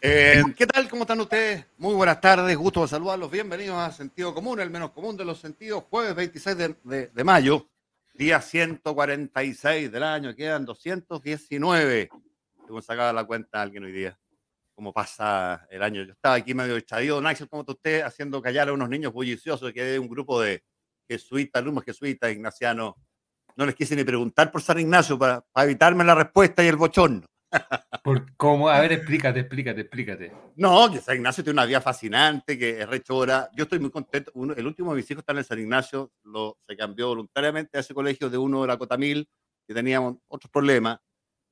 ¿Qué tal? ¿Cómo están ustedes? Muy buenas tardes, gusto de saludarlos. Bienvenidos a Sentido Común, el menos común de los sentidos. Jueves 26 de mayo, día 146 del año. Quedan 219. Hemos sacado la cuenta a alguien hoy día. ¿Cómo pasa el año? Yo estaba aquí medio echadío. Don Axel, ¿cómo está usted? Haciendo callar a unos niños bulliciosos que hay un grupo de jesuitas, alumnos jesuitas, ignacianos. No les quise ni preguntar por San Ignacio para evitarme la respuesta y el bochorno. ¿Por cómo? A ver, explícate. No, que San Ignacio tiene una vida fascinante, que es rechora. Yo estoy muy contento. El último de mis hijos está en el San Ignacio, se cambió voluntariamente a ese colegio de uno de la Cotamil, que teníamos otros problemas.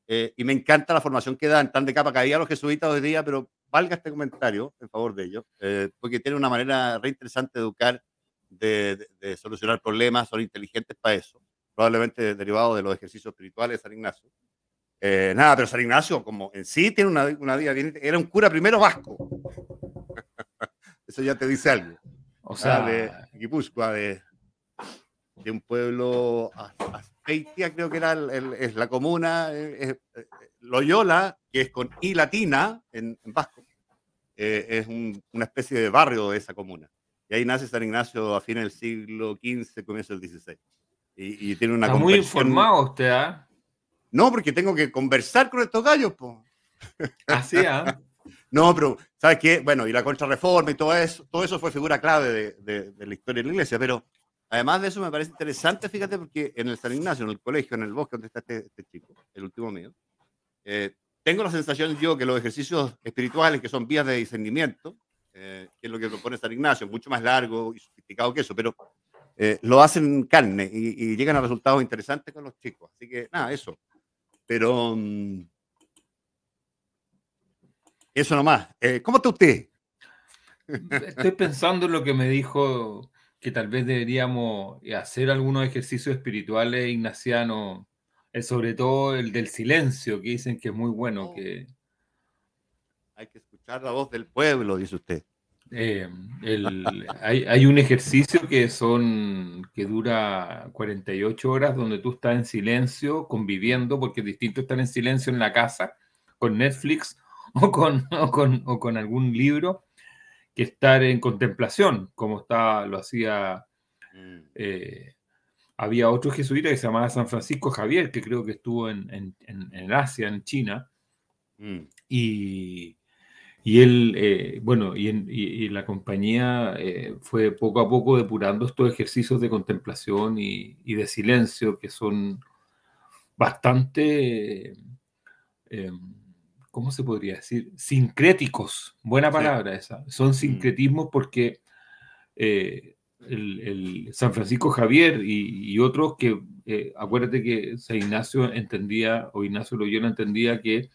Y me encanta la formación que dan, tan de capa caída los jesuitas hoy día, pero valga este comentario en favor de ellos, porque tienen una manera re interesante de educar, de solucionar problemas, son inteligentes para eso, probablemente derivado de los ejercicios espirituales de San Ignacio. Nada, pero San Ignacio, como en sí, tiene una vida bien. Era un cura primero vasco. Eso ya te dice algo. O De sea, Guipúzcoa, de un pueblo, Azpeitia, creo que era es la comuna, Loyola, que es con I latina en vasco, es una especie de barrio de esa comuna. Y ahí nace San Ignacio a fines del siglo XV, comienzo del XVI. Y tiene una está muy conversión. informado usted, ¿ah? No, porque tengo que conversar con estos gallos, po. Así, ¿ah? No, pero, ¿sabes qué? Bueno, y la contrarreforma y todo eso fue figura clave de la historia de la iglesia, pero además de eso me parece interesante, fíjate, porque en el San Ignacio, en el colegio, en el bosque donde está este chico, el último mío, tengo la sensación yo que los ejercicios espirituales, que son vías de discernimiento, que es lo que propone San Ignacio, mucho más largo y sofisticado que eso, pero lo hacen carne y llegan a resultados interesantes con los chicos. Así que, nada, eso. Pero eso nomás. ¿Cómo está usted? Estoy pensando en lo que me dijo que tal vez deberíamos hacer algunos ejercicios espirituales ignacianos, sobre todo el del silencio, que dicen que es muy bueno, Oh, que hay que escuchar la voz del pueblo, dice usted. eh, hay un ejercicio que dura 48 horas donde tú estás en silencio, conviviendo, porque es distinto estar en silencio en la casa con Netflix o con algún libro que estar en contemplación, como lo hacía, Mm, eh, había otro jesuita que se llamaba San Francisco Javier, que creo que estuvo en Asia, en China, mm. y, y él, bueno, y la compañía fue poco a poco depurando estos ejercicios de contemplación y de silencio que son bastante, eh, ¿cómo se podría decir? Sincréticos, buena Sí. palabra esa. Son Mm, sincretismos porque el San Francisco Javier y otros que, acuérdate que San Ignacio entendía, o Ignacio Loyola entendía que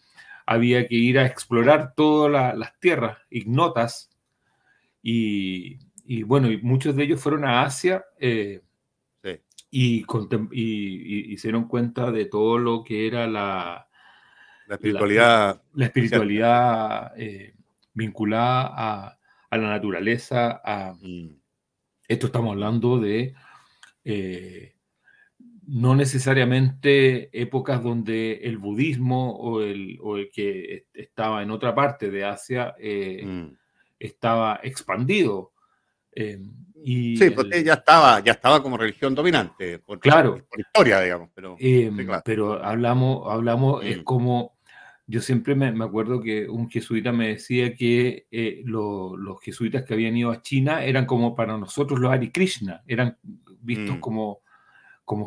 había que ir a explorar todas las tierras ignotas y bueno, y muchos de ellos fueron a Asia sí. y se dieron cuenta de todo lo que era La la, espiritualidad la asiática, sí. espiritualidad vinculada a la naturaleza. Mm, Esto estamos hablando de eh, no necesariamente épocas donde el budismo o el que estaba en otra parte de Asia mm. estaba expandido. Eh, y Sí, pues ya estaba como religión dominante, claro, por historia, digamos, pero sí, claro. pero hablamos, es Mm, como, yo siempre me acuerdo que un jesuita me decía que los jesuitas que habían ido a China eran como para nosotros los Hare Krishna, eran vistos mm. como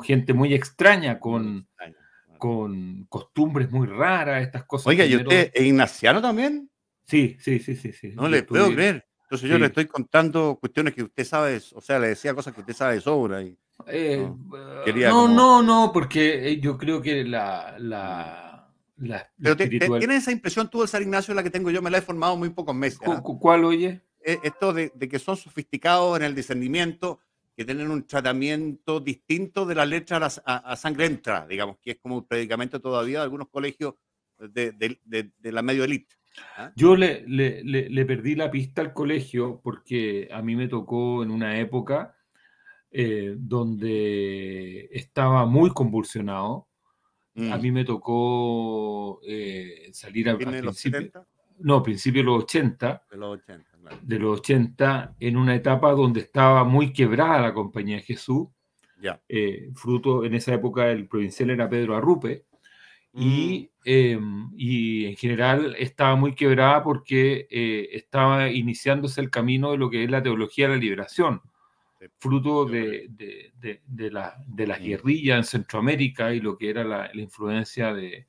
gente muy extraña, Muy con, extraño, claro. con costumbres muy raras, estas cosas Oiga, ¿y usted primero. es ignaciano también? Sí, No yo le puedo estudié, creer. Entonces yo le sí. estoy contando cuestiones que usted sabe, o sea, le decía cosas que usted sabe de sobra y Eh, no, quería no, como. no, no, porque yo creo que Mm. la Pero espiritual. tiene esa impresión tú del San Ignacio la que tengo yo, me la he formado muy pocos meses, ¿ah? ¿Cuál oye? Esto de que son sofisticados en el discernimiento, que tienen un tratamiento distinto de la letra a sangre entra, digamos, que es como un predicamento todavía de algunos colegios de la medio elite. ¿Ah? Yo le perdí la pista al colegio porque a mí me tocó en una época donde estaba muy convulsionado. A Mm. mí me tocó salir al ¿Tiene los principio. 70? no, principios de los 80, de los 80, claro. de los 80, en una etapa donde estaba muy quebrada la Compañía de Jesús, Ya. fruto, en esa época el provincial era Pedro Arrupe, y en general estaba muy quebrada porque estaba iniciándose el camino de lo que es la teología de la liberación, Sí. fruto de las guerrillas en Centroamérica y lo que era la influencia de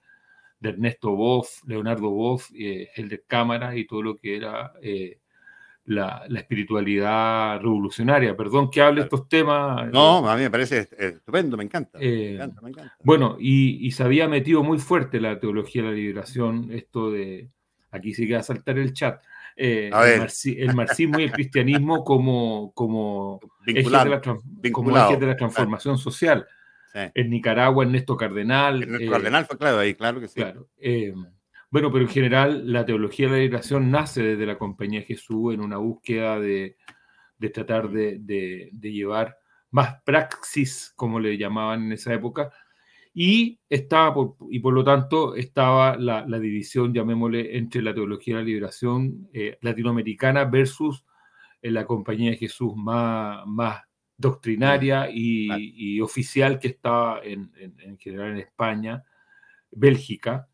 Ernesto Boff, Leonardo Boff, Helder Cámara y todo lo que era la espiritualidad revolucionaria. Perdón que hable Claro. estos temas. No, a mí me parece estupendo, me encanta. Me encanta, me encanta. Bueno, y se había metido muy fuerte la teología de la liberación, esto de, aquí sí que va a saltar el chat, el marxismo y el cristianismo como ejes de la transformación social. Sí. En Nicaragua, Ernesto Cardenal. Ernesto Cardenal fue clave ahí, claro que sí. Claro. Bueno, pero en general la teología de la liberación nace desde la Compañía de Jesús en una búsqueda de tratar de llevar más praxis, como le llamaban en esa época, y por lo tanto estaba la división, llamémosle, entre la teología de la liberación latinoamericana versus la Compañía de Jesús más doctrinaria y oficial que estaba en general en España, Bélgica.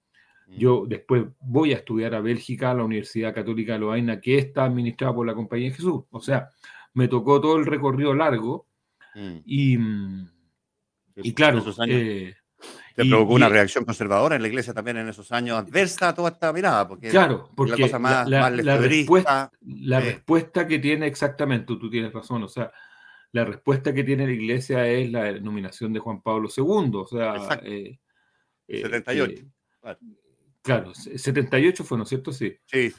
Yo después voy a estudiar a Bélgica, a la Universidad Católica de Lovaina, que está administrada por la Compañía de Jesús. O sea, me tocó todo el recorrido largo y claro, esos años te provocó una reacción conservadora en la iglesia también en esos años, adversa a toda esta mirada, porque claro, porque la cosa más respuesta que tiene, exactamente, tú tienes razón, o sea, la respuesta que tiene la iglesia es la nominación de Juan Pablo II, o sea, 78. Claro, 78 fue, ¿no es cierto? Sí. Sí.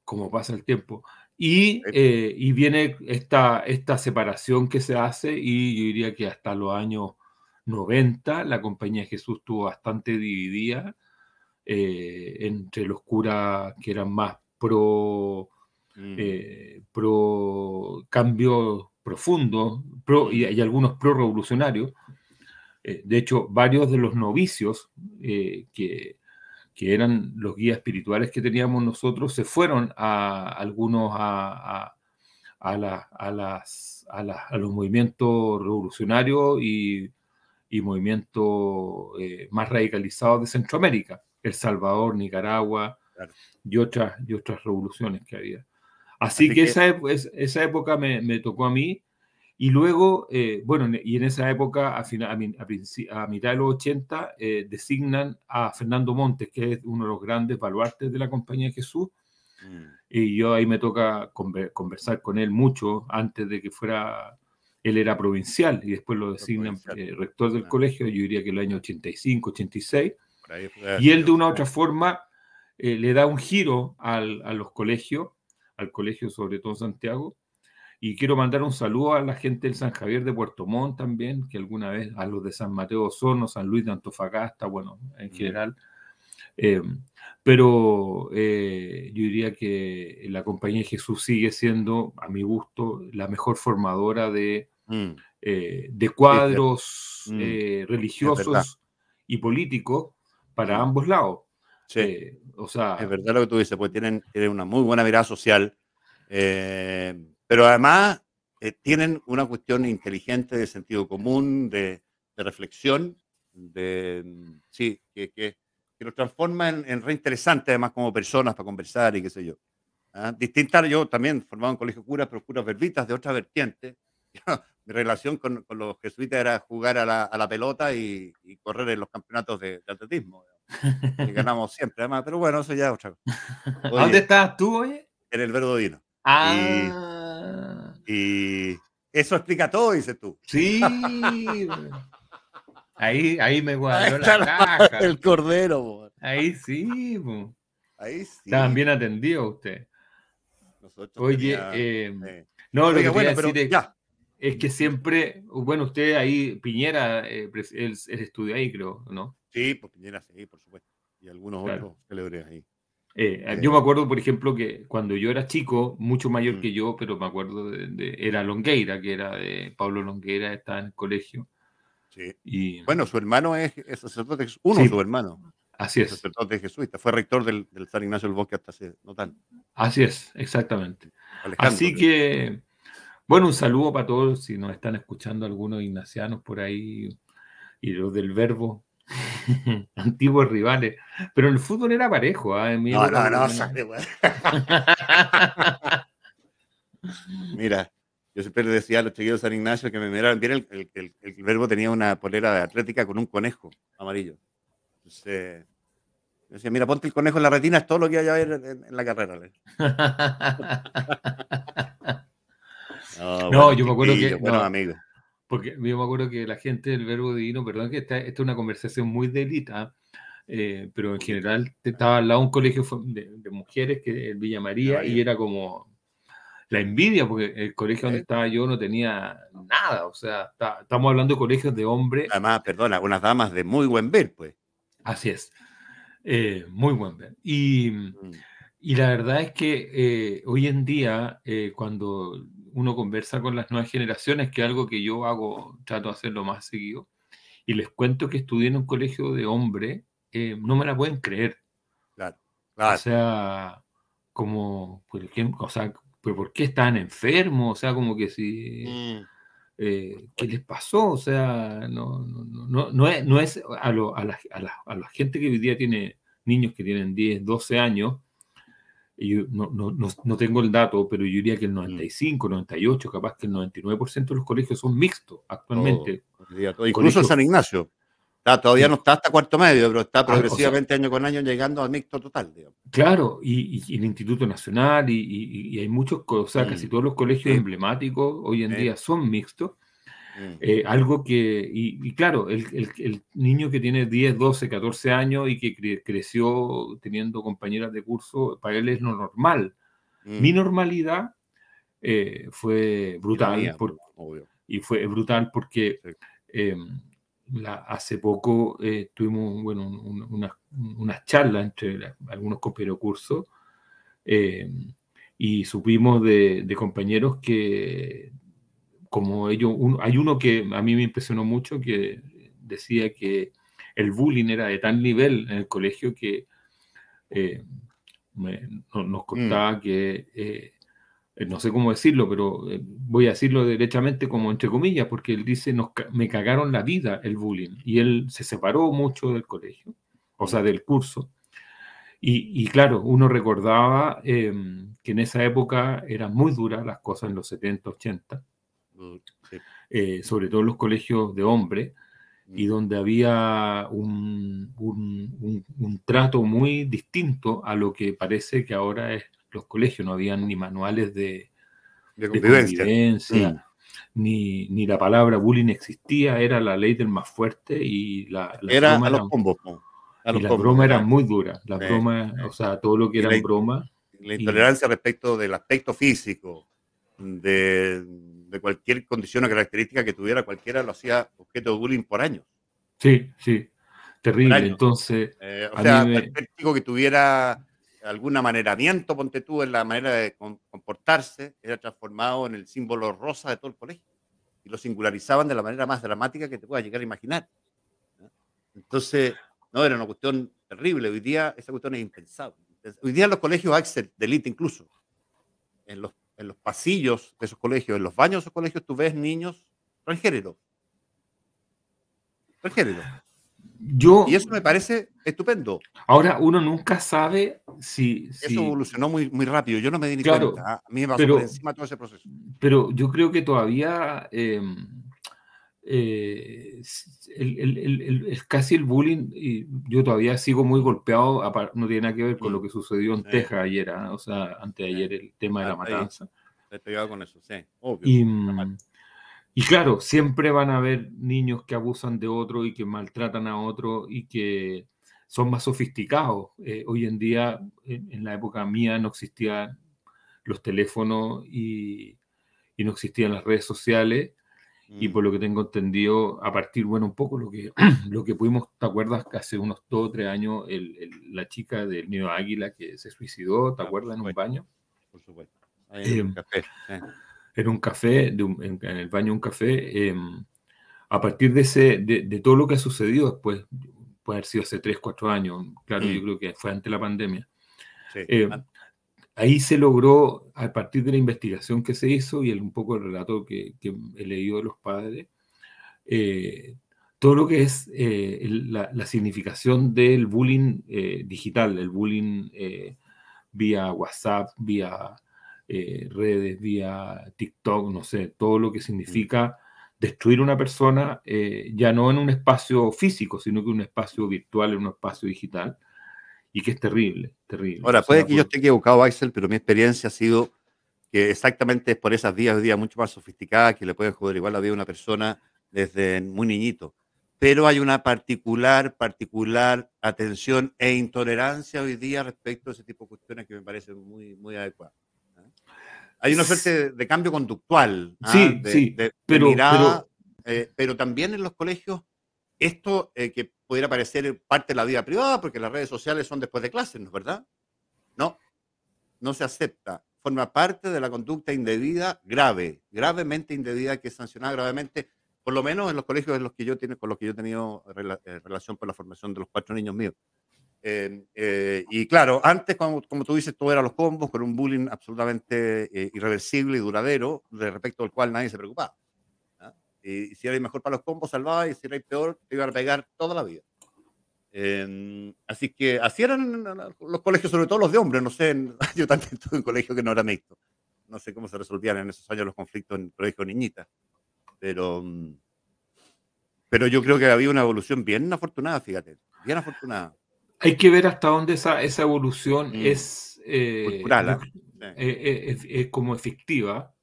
Como pasa el tiempo. Y viene esta separación que se hace, y yo diría que hasta los años 90 la Compañía de Jesús estuvo bastante dividida entre los curas que eran más pro cambio profundo y algunos pro revolucionarios. De hecho, varios de los novicios que eran los guías espirituales que teníamos nosotros se fueron algunos a los movimientos revolucionarios y movimientos más radicalizados de Centroamérica, El Salvador, Nicaragua, claro, y otras revoluciones que había. Así que esa época me tocó a mí. Y luego, y en esa época, a mitad de los 80, designan a Fernando Montes, que es uno de los grandes baluartes de la Compañía de Jesús. Y yo ahí me toca conversar con él mucho antes de que fuera. Él era provincial y después lo designan rector del colegio, yo diría que el año 85, 86. Y él de una u otra forma le da un giro a los colegios, al colegio sobre todo Santiago. Y quiero mandar un saludo a la gente del San Javier de Puerto Montt también, que alguna vez, a los de San Mateo Osorno, San Luis de Antofagasta, bueno, en general. Pero yo diría que la Compañía de Jesús sigue siendo, a mi gusto, la mejor formadora de cuadros religiosos y políticos para ambos lados. Sí. O sea, es verdad lo que tú dices, porque tienen una muy buena mirada social, pero además tienen una cuestión inteligente de sentido común, de reflexión, que los transforma en re interesantes, además como personas para conversar y qué sé yo. Distinta, yo también formado en colegio curas, pero curas verbitas de otra vertiente. Mi relación con los jesuitas era jugar a la pelota y correr en los campeonatos de atletismo. Y ganamos siempre, además, pero bueno, eso ya es otra cosa. ¿A dónde estabas tú, oye? En el Verdodino. Y eso explica todo, dices tú. Sí. Ahí me guardó la caja. El cordero, bo. Ahí sí, bo. Ahí sí. Estaban bien atendidos ustedes. Nosotros Oye, no, Oiga, lo que bueno, quería decir ya. es que siempre, bueno, usted ahí, Piñera, él estudió ahí, creo, ¿no? Sí, pues Piñera, sí, por supuesto. Y algunos otros celebres ahí. Yo me acuerdo, por ejemplo, que cuando yo era chico, mucho mayor que yo, pero me acuerdo era Longueira, que era de Pablo Longueira, estaba en el colegio. Sí. Y, bueno, su hermano es sacerdote, es uno de sus hermanos. Así es. sacerdote jesuita, fue rector del San Ignacio del Bosque hasta hace no tanto. Así es, exactamente. Alejandro, Así creo. que, bueno, un saludo para todos, si nos están escuchando algunos ignacianos por ahí y los del Verbo, antiguos rivales. Pero el fútbol era parejo, ¿ah? En mi No, época no, por lo no, menos. Mira, yo siempre le decía a los chiquillos de San Ignacio que me miraran bien, el Verbo tenía una polera de atlética con un conejo amarillo. Entonces, yo decía, mira, ponte el conejo en la retina, es todo lo que hay a ver en la carrera. No, No, buenos yo me acuerdo que, chiquillos, buenos no, amigos. porque yo me acuerdo que la gente del Verbo Divino, perdón que esta es una conversación muy de élite, ¿ah? Pero en general estaba al lado un colegio de mujeres, que en Villa De María, y María. era como la envidia, porque el colegio donde ¿Eh? estaba yo no tenía nada, o sea, estamos hablando de colegios de hombres, Además, perdona, unas damas de muy buen ver, pues. así es, muy buen ver. Y la verdad es que hoy en día, cuando uno conversa con las nuevas generaciones, que es algo que yo hago, trato de hacerlo más seguido, y les cuento que estudié en un colegio de hombre, no me la pueden creer. Claro, O claro. sea, como, por ejemplo, o sea, ¿pero por qué estaban enfermos? O sea, como que si, Mm, por ¿qué supuesto. les pasó? O sea, no es a la gente que hoy día tiene niños que tienen 10 12 años, y yo no tengo el dato, pero yo diría que el Mm, 95, 98, capaz que el 99% de los colegios son mixtos todo, actualmente. hoy día todo. Incluso en Colegios, San Ignacio. Todavía no está hasta cuarto medio, pero está o sea, progresivamente año con año llegando al mixto total, digamos. claro, y el Instituto Nacional, y hay muchos, o sea, casi Mm, todos los colegios sí, emblemáticos hoy en día son mixtos. mm, Algo que, y claro, el niño que tiene 10 12 14 años y que creció teniendo compañeras de curso, para él es lo normal. Mi mm. normalidad fue brutal, Ironía, obvio. y fue brutal porque Sí. eh, hace poco tuvimos bueno, unas charlas entre algunos compañeros de curso, eh, y supimos de compañeros que, como ellos, hay uno que a mí me impresionó mucho, que decía que el bullying era de tal nivel en el colegio que eh, nos Mm, contaba que no sé cómo decirlo, pero voy a decirlo derechamente como entre comillas, porque él dice, me cagaron la vida el bullying. Y él se separó mucho del colegio, o sea, mm, del curso. Y claro, uno recordaba que en esa época eran muy duras las cosas en los 70 80, sí, sobre todo en los colegios de hombres, y mm. donde había un trato muy distinto a lo que parece que ahora es los colegios. No habían ni manuales De de convivencia. convivencia, Mm. ni la palabra bullying existía, era la ley del más fuerte, y las Era a bromas los eran, combos, po, a y los las combos. bromas Era, eran muy duras, las sí, bromas, sí. o sea, todo lo que Y eran bromas, la y intolerancia respecto del aspecto físico, de cualquier condición o característica que tuviera cualquiera, lo hacía objeto de bullying por años. sí, sí, Por terrible. años. Entonces, O a mí sea, me, cualquier chico que tuviera algún amaneramiento, ponte tú, en la manera de comportarse, era transformado en el símbolo rosa de todo el colegio. Y lo singularizaban de la manera más dramática que te puedas llegar a imaginar. ¿No? Entonces, no, era una cuestión terrible. Hoy día esa cuestión es impensable. Hoy día en los colegios Axel, de élite incluso, en los pasillos de esos colegios, en los baños de esos colegios, tú ves niños transgénero, transgénero. Y yo, eso me parece estupendo. ahora uno nunca sabe Eso si, evolucionó muy, muy rápido. Yo no me di ni cuenta. claro, ¿Ah? A mí me pasó por pero, encima todo ese proceso. pero yo creo que todavía es casi el bullying, y yo todavía sigo muy golpeado, no tiene nada que ver con lo Mm, que sucedió en sí, Texas ayer, o sea, antes de sí. ayer, el tema de Ah, la está ahí. matanza. Estoy pegado con eso, sí, obvio. Y, Está mal. y claro, siempre van a haber niños que abusan de otro y que maltratan a otro y que son más sofisticados. Hoy en día, en la época mía, no existían los teléfonos, y no existían las redes sociales. Y Mm, por lo que tengo entendido, a partir, bueno, un poco lo que pudimos, ¿te acuerdas? Que hace unos 2 o 3 años, la chica del Nido Águila que se suicidó, ¿te ah, por acuerdas? En un supuesto, baño. por supuesto. Ahí en Eh, un café, sí. en un café, en el baño de un café. A partir de todo lo que ha sucedido después, puede haber sido hace 3, 4 años, claro, yo creo que fue antes de la pandemia. Sí. Ahí se logró, a partir de la investigación que se hizo y un poco el relato que he leído de los padres, todo lo que es la significación del bullying digital, el bullying vía WhatsApp, vía redes, vía TikTok, no sé, todo lo que significa destruir una persona, ya no en un espacio físico, sino que en un espacio virtual, en un espacio digital, y que es terrible, terrible. Ahora, O sea, puede que yo esté equivocado, Axel, pero mi experiencia ha sido que exactamente es por esas vías hoy día mucho más sofisticadas que le pueden joder igual la vida a una persona desde muy niñito. Pero hay una particular atención e intolerancia hoy día respecto a ese tipo de cuestiones que me parecen muy, muy adecuadas. Hay una suerte de cambio conductual, sí, sí, de mirada, pero también en los colegios esto que pudiera parecer parte de la vida privada, porque las redes sociales son después de clases, ¿no es verdad? No, no se acepta. Forma parte de la conducta indebida grave, gravemente indebida, que es sancionada gravemente, por lo menos en los colegios con los que yo he tenido relación por la formación de los 4 niños míos. Y claro, antes, como tú dices, todo era los combos, con un bullying absolutamente irreversible y duradero, respecto al cual nadie se preocupaba. ¿Ah? Y si erais mejor para los combos, salvabas, y si erais peor, te iban a pegar toda la vida. Así que así eran los colegios, sobre todo los de hombres. No sé, yo también estuve en colegio que no era mixto. No sé cómo se resolvían en esos años los conflictos en colegio niñitas. Pero yo creo que había una evolución bien afortunada, fíjate, bien afortunada. hay que ver hasta dónde esa evolución es, cultural, es como efectiva,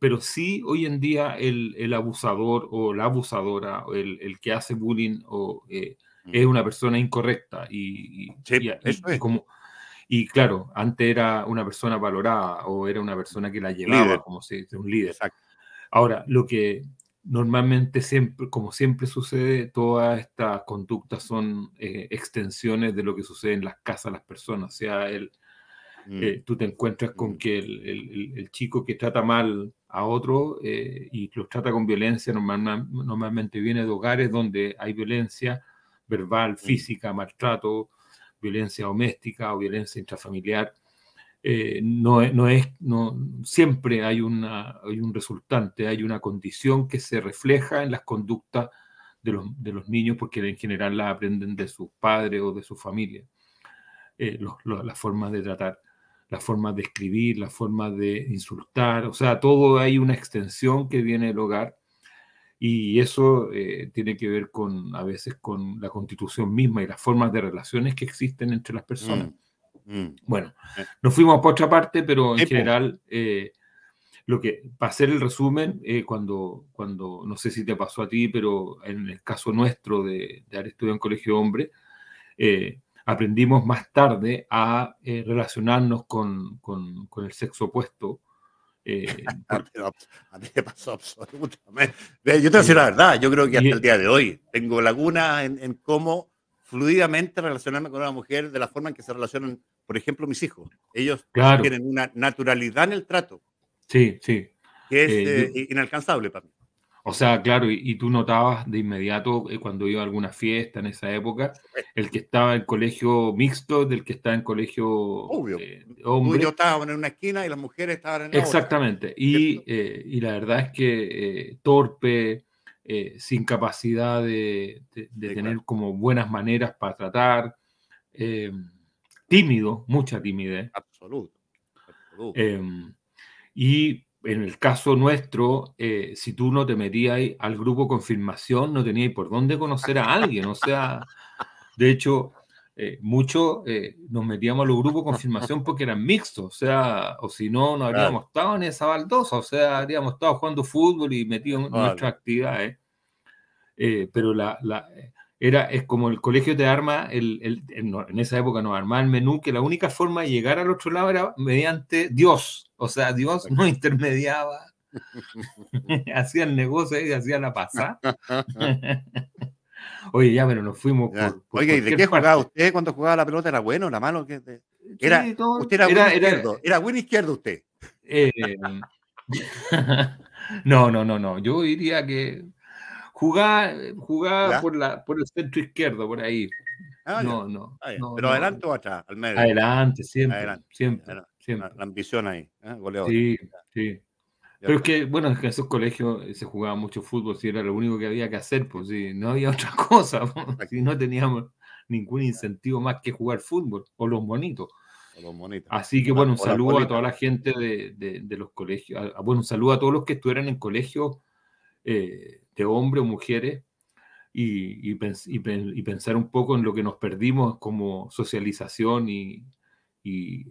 pero sí hoy en día el abusador o la abusadora, o el que hace bullying es una persona incorrecta Sí, eso es. y claro, antes era una persona valorada o era una persona que la llevaba Líder. como si un líder. Exacto. Ahora, lo que normalmente siempre, como siempre sucede, todas estas conductas son extensiones de lo que sucede en las casas de las personas. O sea, tú te encuentras con que el chico que trata mal a otro y los trata con violencia normalmente viene de hogares donde hay violencia verbal, física, maltrato, violencia doméstica o violencia intrafamiliar. Siempre hay un resultante, hay una condición que se refleja en las conductas de los niños, porque en general las aprenden de sus padres o de su familia. Las formas de tratar, las formas de escribir, las formas de insultar, o sea, todo hay una extensión que viene del hogar, y eso tiene que ver a veces con la constitución misma y las formas de relaciones que existen entre las personas. Bueno, nos fuimos por otra parte, pero en general, para hacer el resumen, cuando no sé si te pasó a ti, pero en el caso nuestro de haber estudiado en colegio de hombres, aprendimos más tarde a relacionarnos con el sexo opuesto. A mí me pasó absolutamente. Yo te voy a decir la verdad, yo creo que hasta el día de hoy tengo lagunas en cómo fluidamente relacionarme con una mujer de la forma en que se relacionan, por ejemplo, mis hijos. Ellos tienen una naturalidad en el trato. Sí, sí. Que es inalcanzable para mí. O sea, claro, y tú notabas de inmediato cuando iba a alguna fiesta en esa época, el que estaba en colegio mixto del que estaba en colegio hombre. Tú y yo estábamos en una esquina y las mujeres estaban en la otra. Exactamente. Y la verdad es que torpe, sin capacidad de tener como buenas maneras para tratar, tímido, mucha timidez. Absoluto. Y en el caso nuestro, si tú no te metías al grupo confirmación, no tenías por dónde conocer a alguien. O sea, de hecho, muchos nos metíamos a los grupos confirmación porque eran mixtos. O sea, o si no, no habríamos estado en esa baldosa. O sea, habríamos estado jugando fútbol y metidos en nuestras actividades. Pero es como el colegio te arma, en esa época nos armaba el menú, que la única forma de llegar al otro lado era mediante Dios. O sea, Dios no intermediaba. Hacían negocios y hacían la pasada. Oye, ya, pero nos fuimos por Oye, ¿y de qué jugaba usted cuando jugaba la pelota? ¿Era bueno, era malo? Usted era izquierdo. Era buen izquierdo usted. No. Yo diría que Jugaba ¿Ya? por el centro izquierdo, por ahí. Ah, ya. No, no, Ah, ya. no, Pero no. adelante o atrás, al medio. Adelante, siempre, Adelante. siempre, Era siempre. la ambición ahí, goleadora. Sí, sí. Ya Pero es está. que, bueno, es que en esos colegios se jugaba mucho fútbol, si era lo único que había que hacer, pues sí, no había otra cosa, po, si Exacto. no teníamos ningún incentivo más que jugar fútbol, o los bonitos. O los monitos. Así que, bueno, un O las saludo a bolitas. toda la gente de los colegios, bueno, un saludo a todos los que estuvieran en colegios de hombres o mujeres, y pensar un poco en lo que nos perdimos como socialización y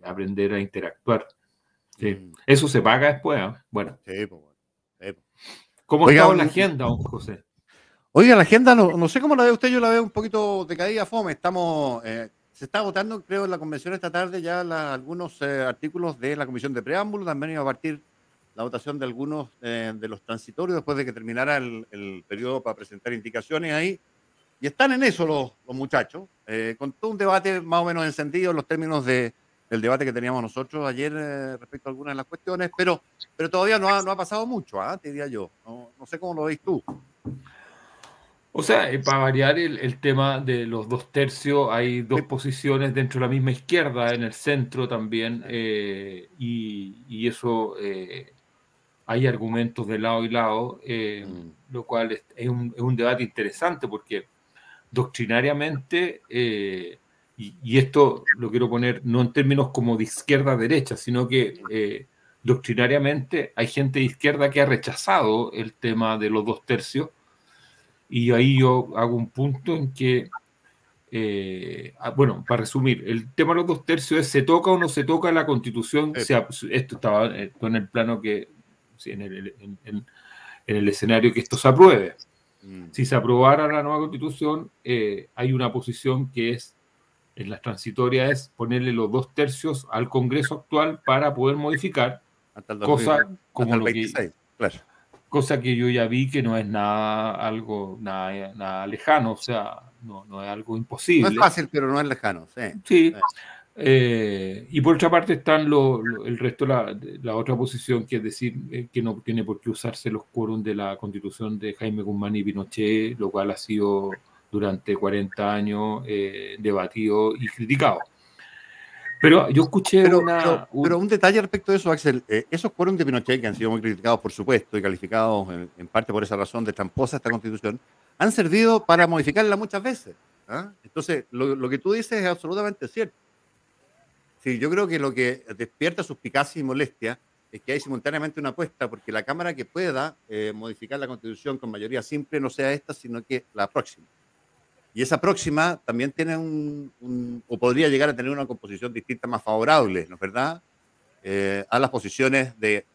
aprender a interactuar. Sí. Mm, Eso se paga después, ¿eh? Bueno, sí, pues, bueno. Sí, pues. ¿cómo ha Oiga, estado la agenda, don José? oiga, la agenda no sé cómo la ve usted, yo la veo un poquito decaída, fome. Se está votando, creo, en la convención esta tarde ya algunos artículos de la comisión de preámbulo. También iba a partir la votación de algunos de los transitorios después de que terminara el periodo para presentar indicaciones ahí. Y están en eso los muchachos, con todo un debate más o menos encendido en los términos del debate que teníamos nosotros ayer respecto a algunas de las cuestiones, pero todavía no ha pasado mucho, te diría yo. No sé cómo lo veis tú. O sea, para variar el tema de los 2 tercios, hay dos Sí, posiciones dentro de la misma izquierda, en el centro también, eh, y eso hay argumentos de lado y lado, mm, lo cual es un debate interesante porque doctrinariamente, y esto lo quiero poner no en términos como de izquierda a derecha, sino que doctrinariamente hay gente de izquierda que ha rechazado el tema de los 2 tercios, y ahí yo hago un punto en que, bueno, para resumir, el tema de los 2 tercios es: ¿se toca o no se toca la Constitución? sí, Esto estaba en el plano que, sí, en el escenario que esto se apruebe. mm, Si se aprobara la nueva Constitución, hay una posición que es, en las transitorias, es ponerle los 2 tercios al Congreso actual para poder modificar, hasta el 2000, cosa hasta como el lo que 26, claro. cosa que yo ya vi que no es nada lejano, o sea, no es algo No es imposible. fácil, pero no es lejano, sí. Sí. Y por otra parte están el resto, la otra posición, que es decir, que no tiene por qué usarse los quórums de la Constitución de Jaime Guzmán y Pinochet, lo cual ha sido durante 40 años debatido y criticado. Pero yo escuché Pero un detalle respecto de eso, Axel, esos quórums de Pinochet, que han sido muy criticados, por supuesto, y calificados en parte por esa razón de tramposa esta constitución, han servido para modificarla muchas veces. Entonces, lo que tú dices es absolutamente cierto. Sí, yo creo que lo que despierta suspicacia y molestia es que hay simultáneamente una apuesta porque la Cámara que pueda modificar la constitución con mayoría simple no sea esta, sino que la próxima. Y esa próxima también tiene o podría llegar a tener una composición distinta más favorable, ¿no es verdad? A las posiciones de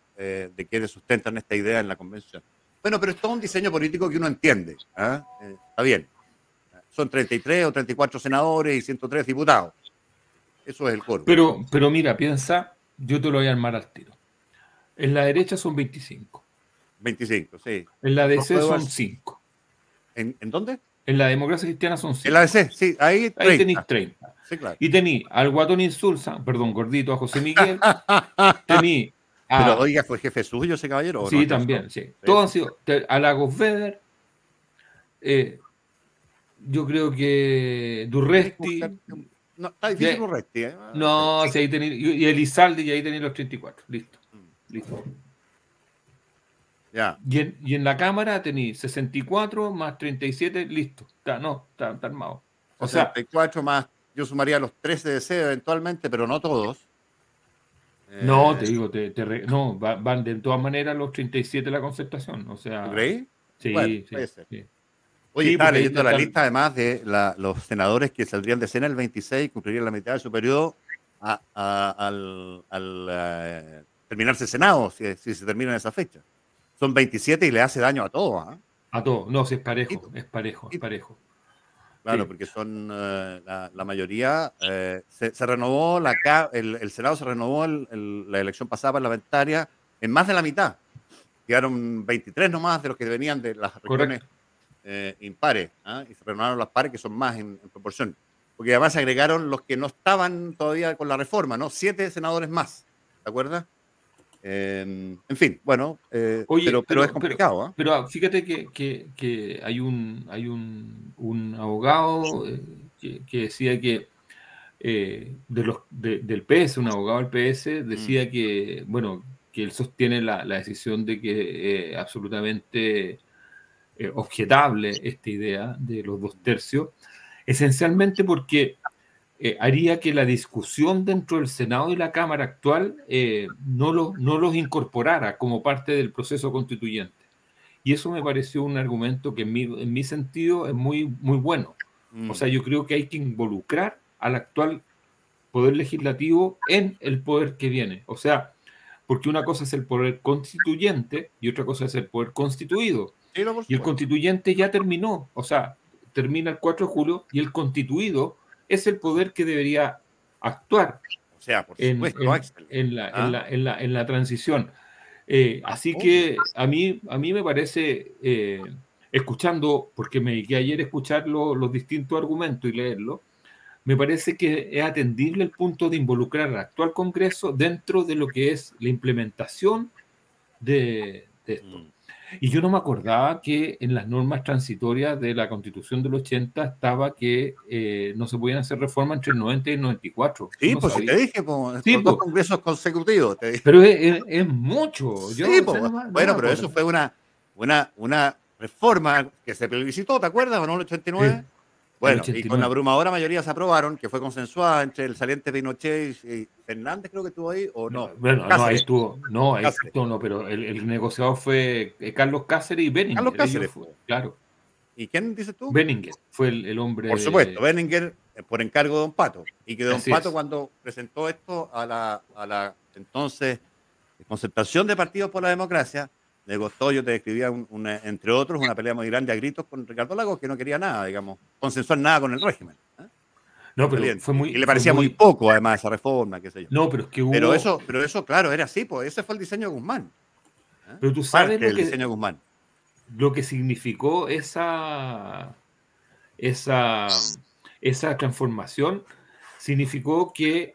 quienes sustentan esta idea en la convención. Bueno, pero es todo un diseño político que uno entiende. Está bien. Son 33 o 34 senadores y 103 diputados. Eso es el quórum. pero mira, piensa, yo te lo voy a armar al tiro. En la derecha son 25, 25, sí. en la Dos DC son pruebas. 5, ¿En dónde? en la Democracia Cristiana son En la 5. ABC, sí, ahí Ahí tenéis 30. 30. Sí, claro. Y tení al Guatón Insulza, perdón, gordito, a José Miguel. Tení Pero a. oiga, ¿fue jefe suyo ese caballero o no Sí, alcanzó? también, sí. Sí, Todos han pues. sido. A Lagos Weber, yo creo que Tenéis que buscar. Durresti. No, está difícil Ya, un resti, sí. no, sí, ahí tenéis. Y Elizalde, y ahí tenéis los 34. Listo, Mm, listo. ya. Y en la Cámara tenéis 64 más 37, listo. Está armado. O sea, 64 más, yo sumaría los 13 de C eventualmente, pero no todos. no, Eh, te digo, no, van de todas maneras los 37 de la concertación. O ¿Tú sea, creí? Bueno, sí, puede sí, ser. sí. Oye, Sí, estaba porque ahí leyendo la están. lista además de los senadores que saldrían de escena el 26, cumplirían la mitad de su periodo al terminarse el Senado, si se termina en esa fecha. Son 27 y le hace daño a todos. A todos. No, si es parejo, Poquito, es parejo, es poquito. parejo. Claro, Sí, porque son la mayoría. Se renovó, el Senado se renovó la elección pasada parlamentaria en más de la mitad. Quedaron 23 nomás de los que venían de las regiones correcto. impares, y se renovaron las pares, que son más en proporción. Porque además se agregaron los que no estaban todavía con la reforma, ¿no? 7 senadores más, ¿te acuerdas? En fin, bueno, Oye, pero es complicado, ¿eh? pero fíjate que hay un abogado que decía que del PS, un abogado del PS, decía que, bueno, que él sostiene la decisión de que absolutamente objetable esta idea de los 2/3, esencialmente porque haría que la discusión dentro del Senado y la Cámara actual no los incorporara como parte del proceso constituyente. Y eso me pareció un argumento que en mi sentido es muy bueno. O sea, yo creo que hay que involucrar al actual poder legislativo en el poder que viene. O sea, porque una cosa es el poder constituyente y otra cosa es el poder constituido. Sí, no, por Y el supuesto. constituyente ya terminó, o sea, termina el 4 de julio y el constituido es el poder que debería actuar O sea, por supuesto, Axel. en la transición. Así Obvio. que a mí me parece, escuchando, porque me dediqué ayer a escuchar los distintos argumentos y leerlos, me parece que es atendible el punto de involucrar al actual Congreso dentro de lo que es la implementación de esto. Y yo no me acordaba que en las normas transitorias de la Constitución del 80 estaba que no se podían hacer reformas entre el 90 y el 94. Yo Sí, no pues si te sabía. dije, pues, Sí, por 2 pues, congresos consecutivos, te dije. pero es mucho. Sí, Yo o sea, pues, no me bueno, pero eso acuerdo. fue una reforma que se plebiscitó, ¿te acuerdas? ¿O no? El 89. El Bueno, y con 89. abrumadora mayoría se aprobaron, que fue consensuada entre el saliente Pinochet y Fernández, creo que estuvo ahí, o no, Bueno, no, ahí Cáceres, estuvo. No, Cáceres. no, pero el negociador fue Carlos Cáceres y Carlos Benninger. Ellos, Cáceres, po. claro. ¿Y quién dices tú? Benninger fue el hombre Por supuesto, de. Benninger por encargo de Don Pato. Y que Don Así Pato, es. cuando presentó esto a la entonces concertación de partidos por la democracia, le costó, yo te describía, entre otros, una pelea muy grande a gritos con Ricardo Lagos, que no quería nada, digamos, consensuar nada con el régimen. No, pero Saliente. Y le fue parecía muy muy. poco, además, esa reforma, qué sé yo. No, pero es que hubo. Pero eso, claro, era así, pues ese fue el diseño de Guzmán. Pero tú sabes Parte del diseño de Guzmán. lo que significó esa, esa transformación. Significó que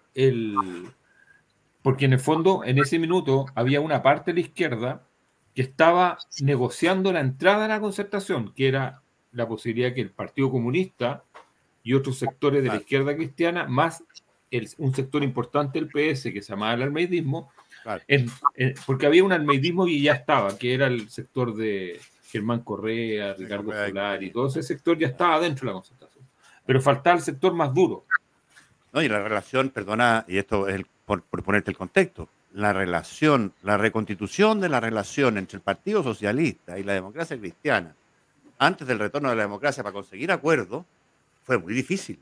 porque en el fondo, en ese minuto, había una parte de la izquierda que estaba negociando la entrada a la concertación, que era la posibilidad que el Partido Comunista y otros sectores de la Claro, izquierda cristiana, más un sector importante del PS que se llamaba el almeidismo, claro. porque había un almeidismo que ya estaba, que era el sector de Germán Correa, Me Ricardo acordé de Solar, y compañía. todo ese sector ya estaba dentro de la concertación. Pero faltaba el sector más duro. No, y la relación, perdona, y esto es por ponerte el contexto, la relación, la reconstitución de la relación entre el Partido Socialista y la democracia cristiana, antes del retorno de la democracia para conseguir acuerdos, fue muy difícil.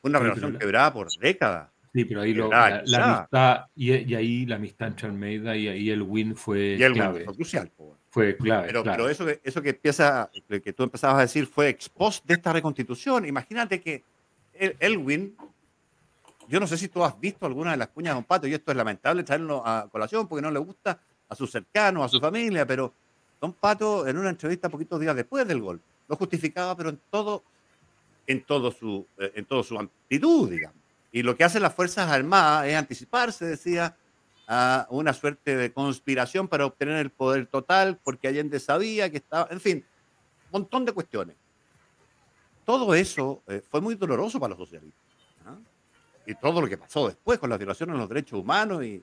Fue una Sí, relación quebrada por décadas. sí, pero ahí Quebrada, la quebrada. amistad, y ahí la amistad entre Almeida y ahí el win Y fue Elwin clave. fue crucial. Po, bueno. Fue clave, Pero clave. eso que empieza, que tú empezabas a decir fue ex post de esta reconstitución. Imagínate que Elwin, yo no sé si tú has visto alguna de las cuñas de Don Pato, y esto es lamentable traerlo a colación porque no le gusta a sus cercanos, a su familia, pero Don Pato, en una entrevista poquitos días después del gol, lo justificaba, pero en todo su amplitud, digamos. Y lo que hacen las Fuerzas Armadas es anticiparse, decía, a una suerte de conspiración para obtener el poder total, porque Allende sabía que estaba, en fin, un montón de cuestiones. Todo eso fue muy doloroso para los socialistas. ¿Ah? Y todo lo que pasó después con las violaciones de los derechos humanos y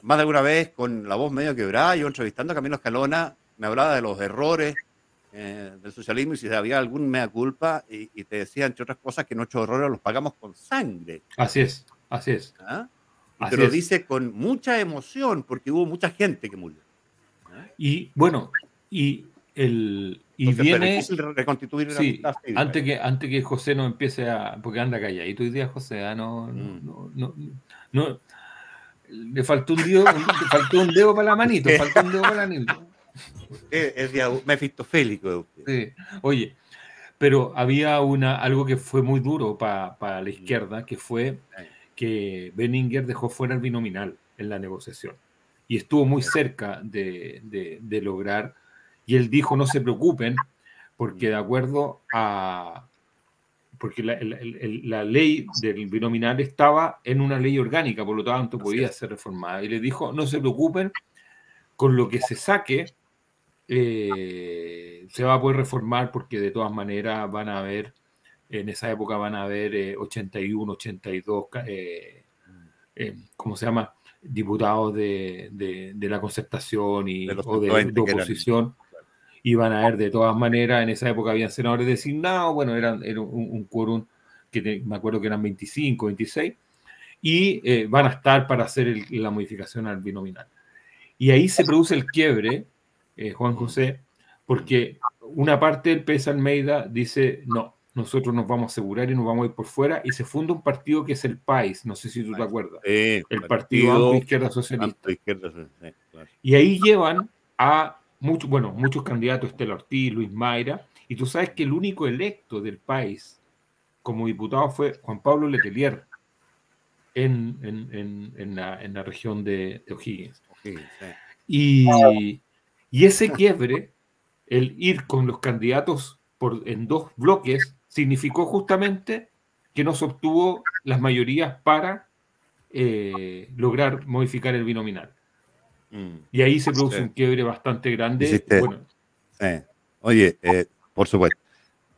más de alguna vez con la voz medio quebrada, yo entrevistando a Camilo Escalona, me hablaba de los errores del socialismo y si había algún mea culpa y te decía, entre otras cosas, que nuestros errores los pagamos con sangre. Así es, así es, ¿Ah? Y te así lo es. dice con mucha emoción porque hubo mucha gente que murió. ¿Ah? Y bueno, y Entonces fue viene, difícil reconstituir la sí, amistad cívica. Ahí. antes que José no empiece a, porque anda calladito hoy día José, Mm. no, le faltó un dedo, le faltó un dedo para la manito, faltó un dedo para la manito. Es mefistofélico de usted. Sí. Oye, pero había algo que fue muy duro para la izquierda, que fue que Benninger dejó fuera el binominal en la negociación y estuvo muy cerca de lograr, y él dijo no se preocupen porque de acuerdo a porque la ley del binominal estaba en una ley orgánica, por lo tanto podía ser reformada. Y le dijo, no se preocupen, con lo que se saque, se va a poder reformar porque de todas maneras van a haber, en esa época van a haber 81, 82, ¿cómo se llama? Diputados de la concertación o de oposición. Y van a haber de todas maneras, en esa época habían senadores designados, bueno, era un quórum que me acuerdo que eran 25, 26, y van a estar para hacer la modificación al binominal. Y ahí se produce el quiebre, Juan José, porque una parte del PS Almeida dice, no, nosotros nos vamos a asegurar y nos vamos a ir por fuera, y se funda un partido que es el PAIS, no sé si tú te acuerdas, el Partido Amplio Izquierda Socialista. Claro. Y ahí llevan a muchos candidatos, Estela Ortiz, Luis Mayra, y tú sabes que el único electo del país como diputado fue Juan Pablo Letelier en la región de O'Higgins. Y ese quiebre, el ir con los candidatos en dos bloques, significó justamente que no se obtuvo las mayorías para lograr modificar el binominal. Y ahí se produce un quiebre bastante grande. Bueno. Oye, por supuesto.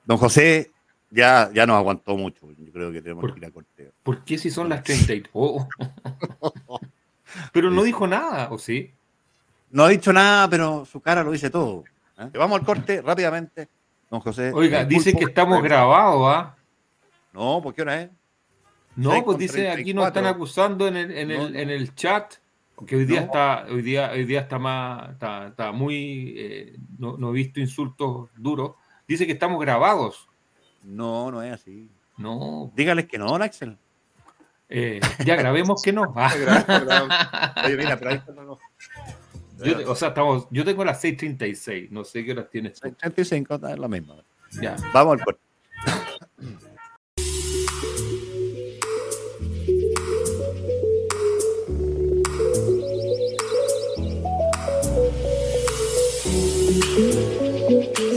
Don José ya nos aguantó mucho. Yo creo que tenemos que ir a corte. ¿Por qué si son las 30? Pero no dijo nada, ¿o sí? No ha dicho nada, pero su cara lo dice todo. Vamos al corte rápidamente. Don José. Oiga, dice que estamos grabados, ¿ah? No, ¿por qué hora es? No, pues dice, aquí nos están acusando en el chat. Que hoy día está más, está muy, no he visto insultos duros. Dice que estamos grabados. No es así. No. Dígales que no, Axel. Ya grabemos que no. Oye, mira, pero ahí está yo tengo las 6:36, no sé qué horas tienes tú. 6:35, es lo mismo. Ya. Vamos al corte.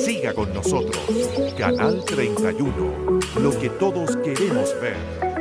Siga con nosotros, Canal 31, lo que todos queremos ver.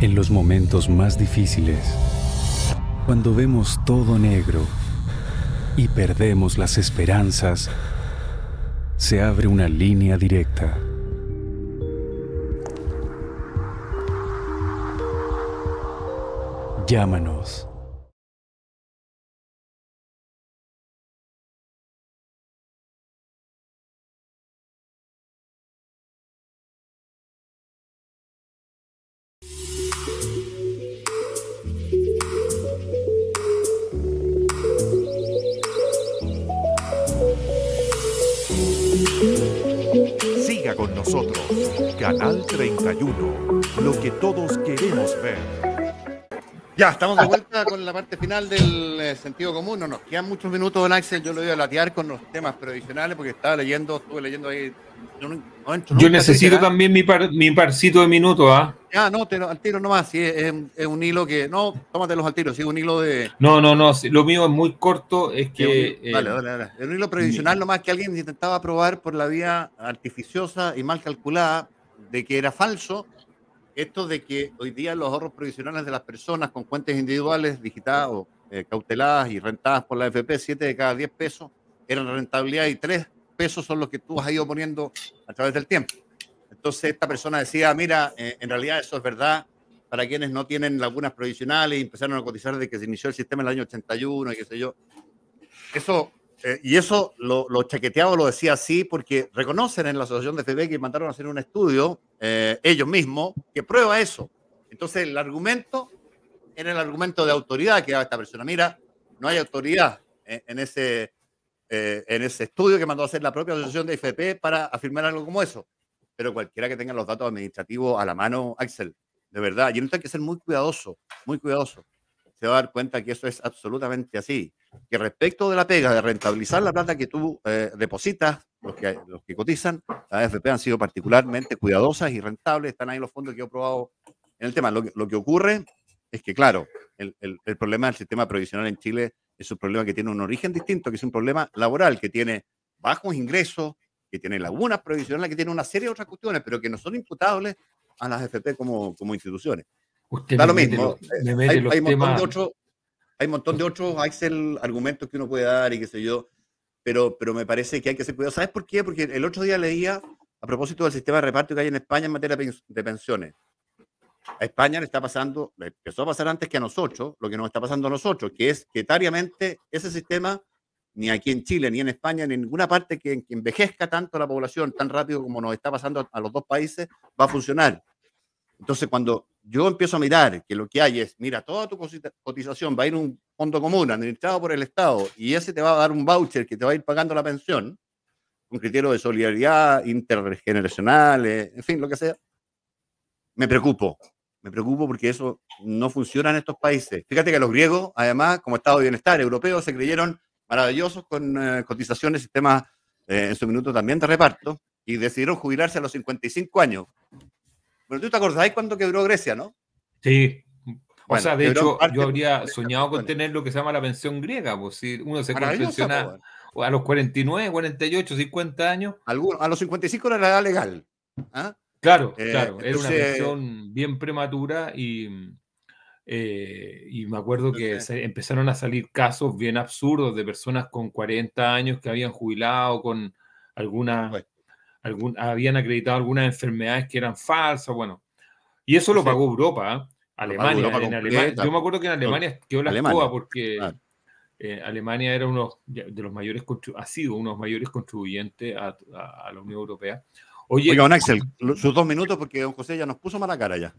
En los momentos más difíciles, cuando vemos todo negro y perdemos las esperanzas, se abre una línea directa. Llámanos. Siga con nosotros, Canal 31, lo que todos queremos ver. Ya, estamos de vuelta con la parte final del sentido común. No nos quedan muchos minutos, don Axel. Yo lo voy a latear con los temas previsionales porque estuve leyendo ahí. Yo necesito también mi parcito de minutos, ¿ah? Ya, no, al tiro nomás. Sí, es un hilo que. No, tómatelos al tiro. Sí, un hilo de. No, lo mío es muy corto. Es que. Dale. Es un hilo previsional nomás que alguien intentaba probar por la vía artificiosa y mal calculada de que era falso. Esto de que hoy día los ahorros provisionales de las personas con cuentas individuales digitadas o cauteladas y rentadas por la AFP, 7 de cada 10 pesos eran rentabilidad y 3 pesos son los que tú has ido poniendo a través del tiempo. Entonces esta persona decía, mira, en realidad eso es verdad, para quienes no tienen lagunas provisionales y empezaron a cotizar desde que se inició el sistema en el año 81 y qué sé yo. Eso, y eso lo chaqueteado lo decía así porque reconocen en la asociación de FP que mandaron a hacer un estudio ellos mismos que prueba eso. Entonces el argumento era el argumento de autoridad que daba esta persona. Mira, no hay autoridad en ese estudio que mandó a hacer la propia asociación de FP para afirmar algo como eso. Pero cualquiera que tenga los datos administrativos a la mano, Axel, de verdad, y no hay que ser muy cuidadoso, se va a dar cuenta que eso es absolutamente así. Que respecto de la pega, de rentabilizar la plata que tú depositas, los que cotizan, las AFP han sido particularmente cuidadosas y rentables, están ahí los fondos que he probado en el tema. Lo que ocurre es que, claro, el problema del sistema provisional en Chile es un problema que tiene un origen distinto, que es un problema laboral, que tiene bajos ingresos, que tiene lagunas provisionales, que tiene una serie de otras cuestiones, pero que no son imputables a las AFP como instituciones. Usted da me lo mete mismo. Hay un montón de otros, Axel, argumentos que uno puede dar y qué sé yo, pero me parece que hay que ser cuidado. ¿Sabes por qué? Porque el otro día leía, a propósito del sistema de reparto que hay en España en materia de pensiones. A España le empezó a pasar antes que a nosotros, lo que nos está pasando a nosotros, que es que etariamente ese sistema, ni aquí en Chile, ni en España, ni en ninguna parte que envejezca tanto la población tan rápido como nos está pasando a los dos países, va a funcionar. Entonces, cuando yo empiezo a mirar que lo que hay es, mira, toda tu cotización va a ir a un fondo común administrado por el Estado y ese te va a dar un voucher que te va a ir pagando la pensión, un criterio de solidaridad intergeneracional, en fin, lo que sea, me preocupo porque eso no funciona en estos países. Fíjate que los griegos, además, como estado de bienestar europeos, se creyeron maravillosos con cotizaciones, sistemas en su minuto también de reparto, y decidieron jubilarse a los 55 años. Pero tú te acordáis cuándo quebró Grecia, ¿no? Sí. O sea, de hecho, yo parte habría soñado con tener lo que se llama la pensión griega, pues si uno se Maravillosa, pensiona a los 49, 48, 50 años. a los 55 era la edad legal. ¿Ah? Claro, claro, era una entonces, pensión bien prematura y me acuerdo que empezaron a salir casos bien absurdos de personas con 40 años que habían jubilado con habían acreditado algunas enfermedades que eran falsas, bueno. Y eso lo pagó Europa, ¿eh? Alemania. Yo me acuerdo que en Alemania quedó la escoba porque Alemania era ha sido uno de los mayores contribuyentes a la Unión Europea. Oye, don Axel, sus 2 minutos porque don José ya nos puso mala cara ya.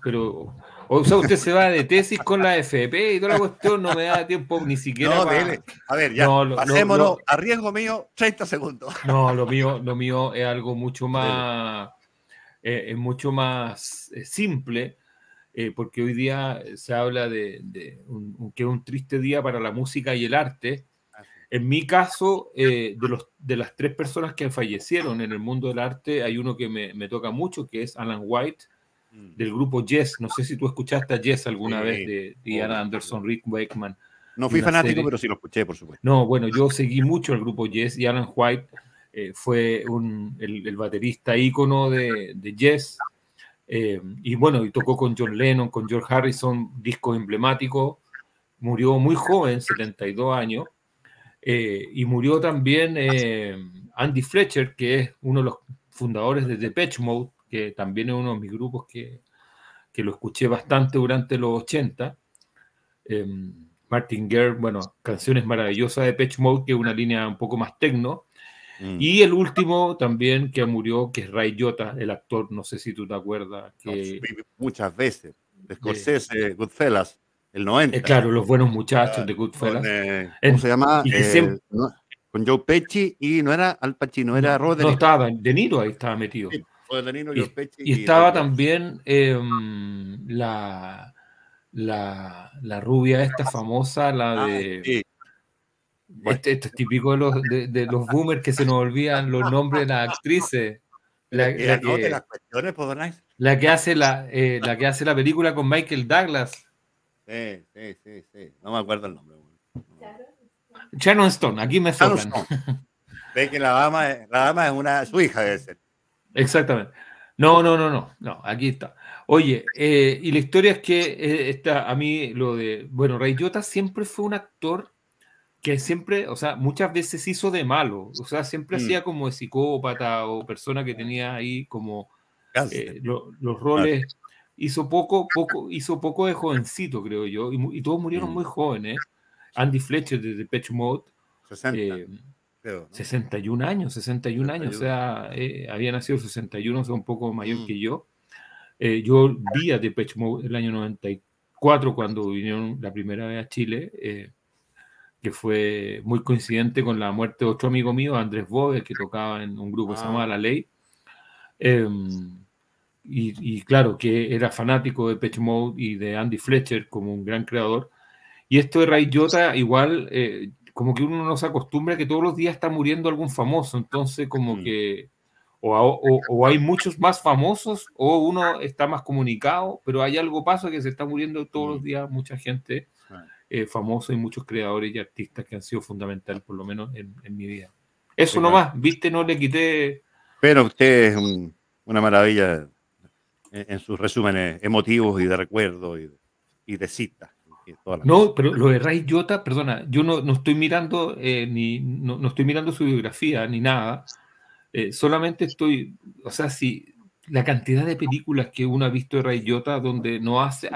Pero, o sea, usted se va de tesis con la FP y toda la cuestión, no me da tiempo ni siquiera. No, dele. A ver, ya, pasémonos a riesgo mío, 30 segundos. No, lo mío es algo mucho más, simple, porque hoy día se habla que es un triste día para la música y el arte. En mi caso, de las 3 personas que fallecieron en el mundo del arte, hay uno que me toca mucho, que es Alan White, del grupo Yes. No sé si tú escuchaste a Yes alguna vez, de Ian Anderson, Rick Wakeman. No fui fanático, pero sí lo escuché, por supuesto. No, bueno, yo seguí mucho el grupo Yes y Alan White fue el baterista ícono de Yes. Y bueno, y tocó con John Lennon, con George Harrison, discos emblemáticos. Murió muy joven, 72 años. Y murió también Andy Fletcher, que es uno de los fundadores de Depeche Mode, que también es uno de mis grupos que lo escuché bastante durante los 80. Martin Gore, bueno, canciones maravillosas de Depeche Mode, que es una línea un poco más techno. Y el último también que murió, que es Ray Liotta, el actor, no sé si tú te acuerdas. Muchas veces, de Scorsese, Goodfellas. El 90. Claro, Los Buenos Muchachos de Goodfellas. ¿Cómo se llama? Con Joe Pesci y no era Al Pacino, era Robert De Niro. No estaba, De Niro ahí estaba metido. Sí, Robert De Niro, Joe Pesci. Y estaba también la rubia esta famosa, la de... Sí. Esto es típico de los boomers que se nos olvidan los nombres de las actrices. La que hace la película con Michael Douglas. Sí. No me acuerdo el nombre. Sharon Stone, aquí me sobran. Ve que la dama es su hija, debe ser. Exactamente. No, aquí está. Oye, y la historia es que a mí bueno, Ray Liotta siempre fue un actor que siempre, o sea, muchas veces hizo de malo, o sea, siempre hacía como de psicópata o persona que tenía ahí como los roles hizo poco de jovencito, creo yo, y todos murieron muy jóvenes. Andy Fletcher de Depeche Mode, 60, creo, ¿no? 61 años, 61 años, o sea, había nacido en 61, o sea, un poco mayor que yo. Yo vi a Depeche Mode el año 94 cuando vinieron la primera vez a Chile, que fue muy coincidente con la muerte de otro amigo mío, Andrés Boves, que tocaba en un grupo que se llamaba La Ley. Y claro, que era fanático de Depeche Mode y de Andy Fletcher como un gran creador. Y esto de Ray Liotta, igual, como que uno no se acostumbra a que todos los días está muriendo algún famoso, entonces como que o hay muchos más famosos o uno está más comunicado, pero hay algo pasa que se está muriendo todos los días mucha gente famosa y muchos creadores y artistas que han sido fundamentales, por lo menos en mi vida. Eso nomás, viste, no le quité. Pero usted es una maravilla en sus resúmenes emotivos y de recuerdo y de citas. No, pero lo de Ray Liotta, perdona, yo no estoy mirando no estoy mirando su biografía ni nada. Solamente estoy, o sea, si la cantidad de películas que uno ha visto de Ray Liotta donde no hace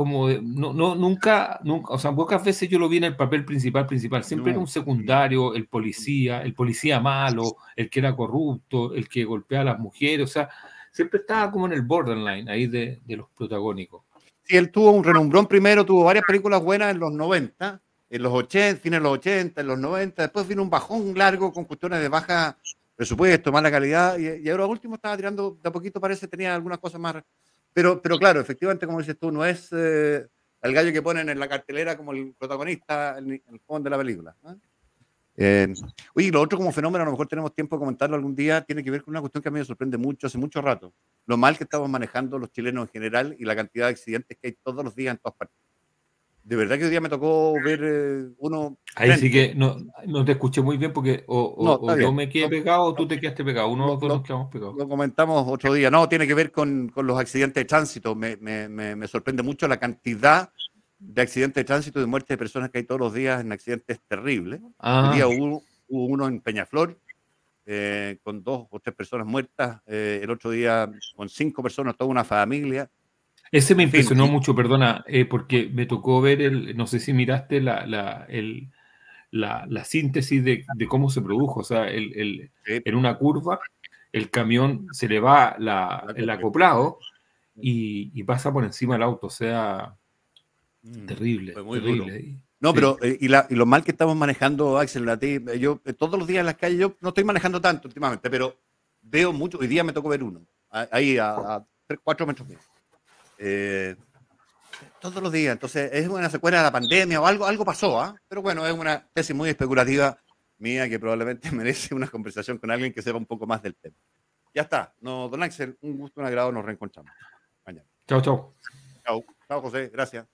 nunca, o sea, pocas veces yo lo vi en el papel principal, siempre era un secundario, el policía malo, el que era corrupto, el que golpea a las mujeres, o sea, siempre estaba como en el borderline ahí de los protagónicos. Sí, él tuvo un renombrón primero, tuvo varias películas buenas en los 90, en los 80, fines de los 80, en los 90, después vino un bajón largo con cuestiones de baja presupuesto, mala calidad, y ahora último estaba tirando de a poquito, parece, tenía algunas cosas más. Pero claro, efectivamente, como dices tú, no es el gallo que ponen en la cartelera como el protagonista, el joven de la película, ¿no? Oye, lo otro como fenómeno, a lo mejor tenemos tiempo de comentarlo algún día, tiene que ver con una cuestión que a mí me sorprende mucho, hace mucho rato, lo mal que estamos manejando los chilenos en general y la cantidad de accidentes que hay todos los días en todas partes. De verdad que hoy día me tocó ver uno... Ahí sí que no te escuché muy bien porque o yo me quedé pegado o tú te quedaste pegado, uno de los dos nos quedamos pegados. Lo comentamos otro día, no, tiene que ver con los accidentes de tránsito, me sorprende mucho la cantidad de accidentes de tránsito y de muerte de personas que hay todos los días en accidentes terribles. Hoy día hubo uno en Peñaflor con 2 o 3 personas muertas, el otro día con 5 personas, toda una familia. Ese me impresionó mucho, perdona, porque me tocó ver no sé si miraste la síntesis de cómo se produjo, o sea, en una curva el camión se le va el acoplado y pasa por encima del auto, o sea, terrible, terrible. Duro. No, sí. Pero y lo mal que estamos manejando, Axel, yo todos los días en las calles, yo no estoy manejando tanto últimamente, pero veo mucho, hoy día me tocó ver uno, ahí a 3, 4 metros míos. Todos los días, entonces es una secuela de la pandemia o algo pasó, pero bueno, es una tesis muy especulativa mía que probablemente merece una conversación con alguien que sepa un poco más del tema. Ya está, don Axel, un gusto, un agrado, nos reencontramos mañana. Chao, chao. Chao, José, gracias.